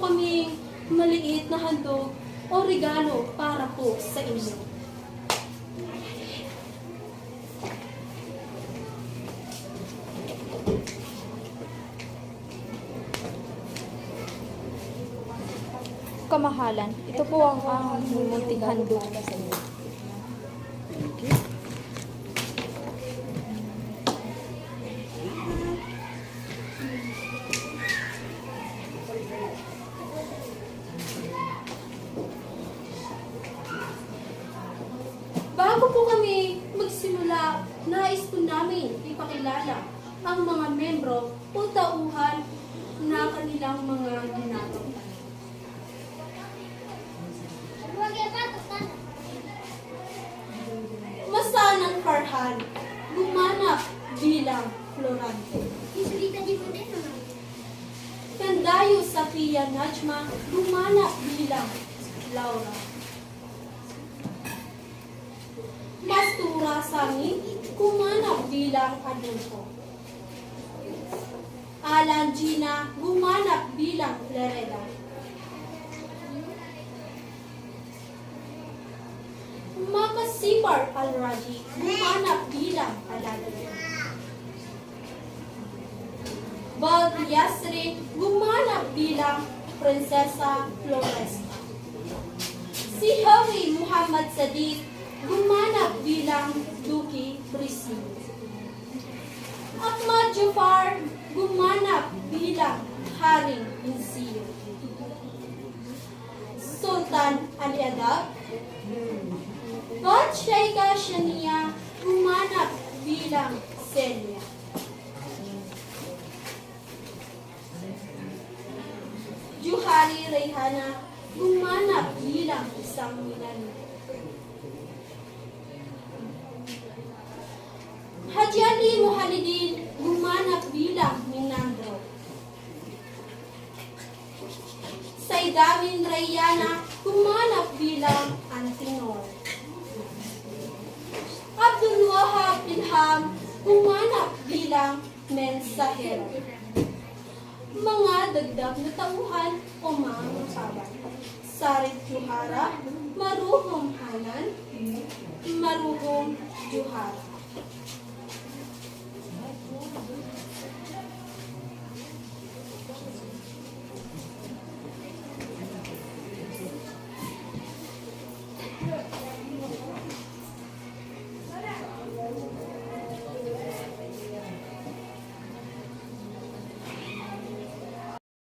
kaming maliit na handog o regalo para po sa inyo. Kamahalan, ito po ang munting handog. Bago po kami magsimula, nais po namin ipakilala ang mga membro o tauhan na kanilang mga ginagawa. Masanang Farhan, gumanap bilang Florante. Kandayo Safia Najma, gumanap bilang Laura. Mastura Sami, gumanap bilang Adolfo. Alan Gina, gumanap bilang Lereda. Makasipar Al-Raji, gumanap bilang Aladin. Bald Yasrin, gumanap bilang Prinsesa Floresta. Si Hawi Muhammad Sadiq, gumanap bilang Duki Brisi. Ahmad Jafar, gumanap bilang Haring Insiyo. Sultan Ali-Adab, Shaika Shania, gumanap bilang Celia. Juhari Rayhana, gumanap bilang isang Minano. Haji Ali Muhalidin, gumanap bilang Minandro. Saidamin Rayana, gumanap bilang Antinor. Abdul Wahab Ilham, gumanap bilang Mensahero. Mga dagdag na tauhan o mga sabat. Sarit Juhara, Maruhong Hanan, Maruhong Juhara.